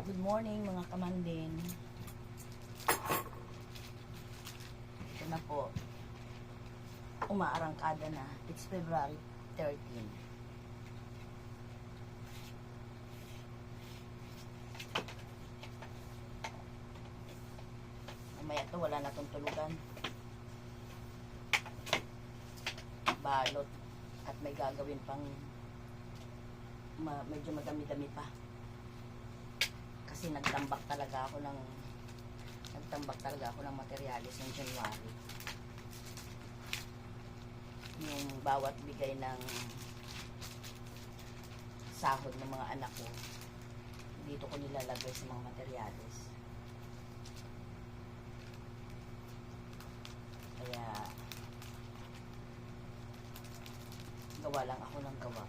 Good morning mga kamandin. Ito na po. Umaarangkada na. It's February 13. Mamaya to wala na tong tulugan. Balot. At may gagawin pang medyo madami-dami pa. Kasi nagtambak talaga ako ng materyales ng January. Yung bawat bigay ng sahod ng mga anak ko, dito ko nilalagay sa mga materyales. Kaya gawa lang ako ng gawa.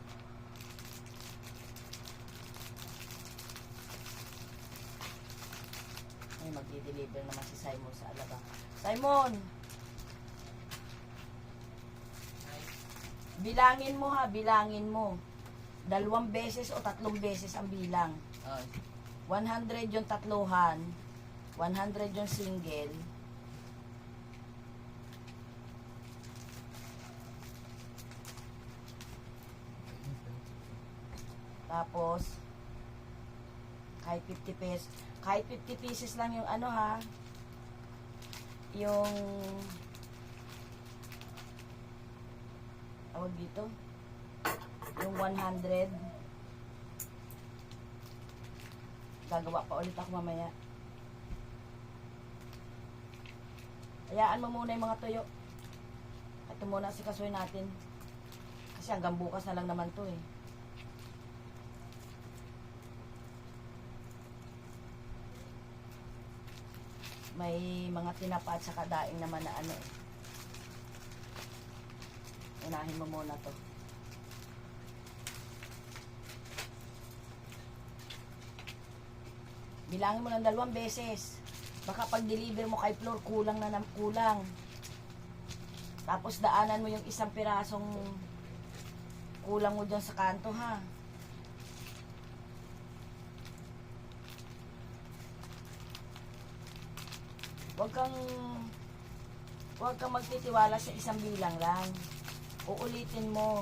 Ay, magdi-deliver naman si Simon sa Alabang. Simon! Bilangin mo ha, bilangin mo. 2 beses o 3 beses ang bilang. 100 yung tatluhan, 100 yung single. Tapos, kahit 50 pesos, kahit 50 pieces lang yung ano ha, yung tawag dito, yung 100, gagawa pa ulit ako mamaya. Hayaan mo muna yung mga tuyo. Ito muna si kasuhin natin, kasi hanggang bukas na lang naman to eh. May mga tinapa at saka daing naman na ano eh. Unahin mo muna to. Bilangin mo ng 2 beses. Baka pag deliver mo kay Flor, kulang na kulang. Tapos daanan mo yung 1 pirasong kulang mo dyan sa kanto ha. Huwag kang magtitiwala sa 1 bilang lang. Uulitin mo.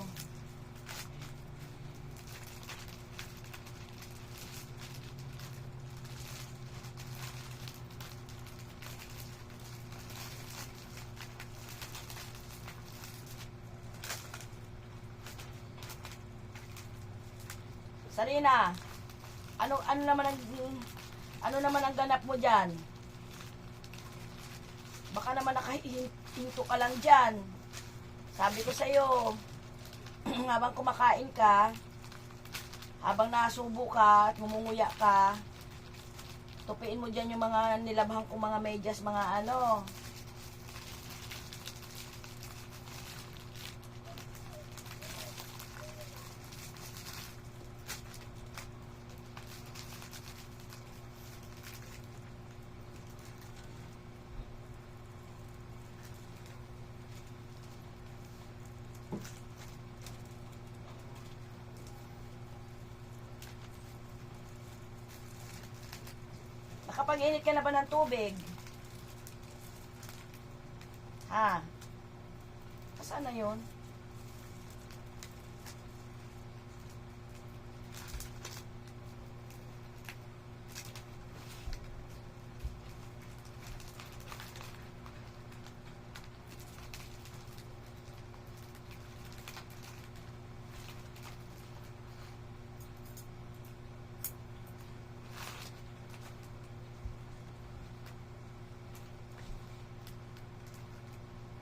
Sarina, ano naman ang ganap mo diyan? Baka naman nakahinto ka lang dyan. Sabi ko sa'yo, habang kumakain ka, habang nasubo ka at mumunguya ka, tupiin mo dyan yung mga nilabhan kong mga medyas, mga ano. Nakapag-init ka na ba ng tubig? Ha? Saan na yun?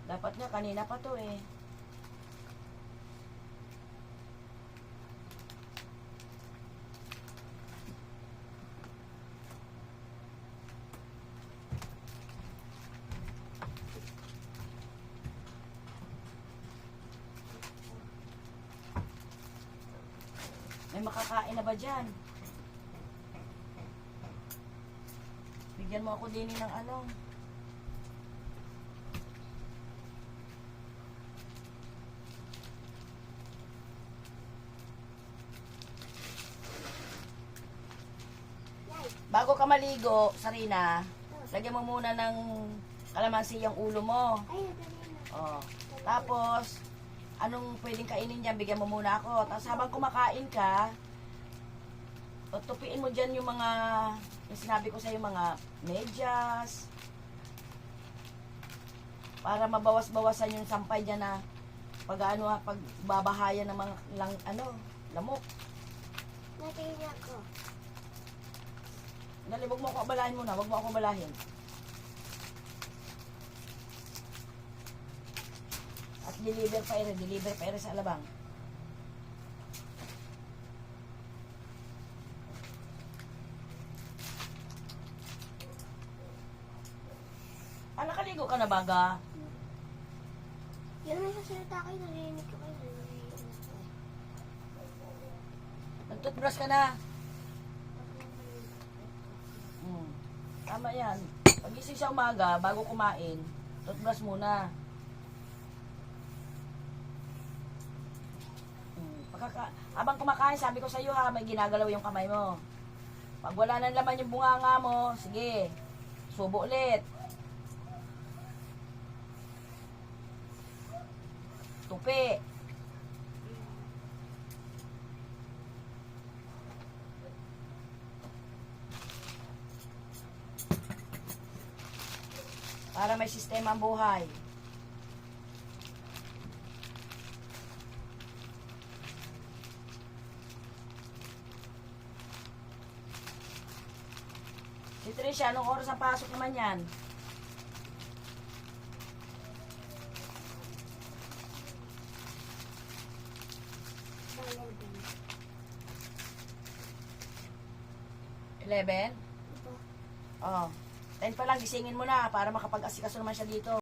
Dapat nga kanina pa to eh. May makakain na ba dyan? Bigyan mo ako din ng ano. bago ka maligo, Sarina, lagyan mo muna ng kalamansi yung ulo mo. Ay, nadali na. Oh. Tapos, anong pwedeng kainin dyan, bigyan mo muna ako. Tapos habang kumakain ka, tupiin mo dyan yung mga, yung sinabi ko sa'yo, mga medyas, para mabawas-bawasan yung sampay dyan na pag babahayan ng mga lamok. Natingin ako. Dali, wag mo ako abalahin muna, wag mo ako abalahin. At deliver pa ere sa alabang. Ah, nakaligo ka na baga? Yan may sasalita kayo, narinig ko kayo. Nag-toothbrush ka na? Tama yan. Pagising sa umaga, bago kumain, toothbrush muna. Habang kumakain, sabi ko sa iyo ha, may ginagalaw yung kamay mo. Pag wala nang laman yung bunganga mo, sige, subo ulit. Tupi. Para may sistema ang buhay. Si Tricia, anong oras ang pasok naman yan? Balaban. 11? Ito. Oh. 10 pa lang, gisingin mo na para makapag-asikaso naman siya dito.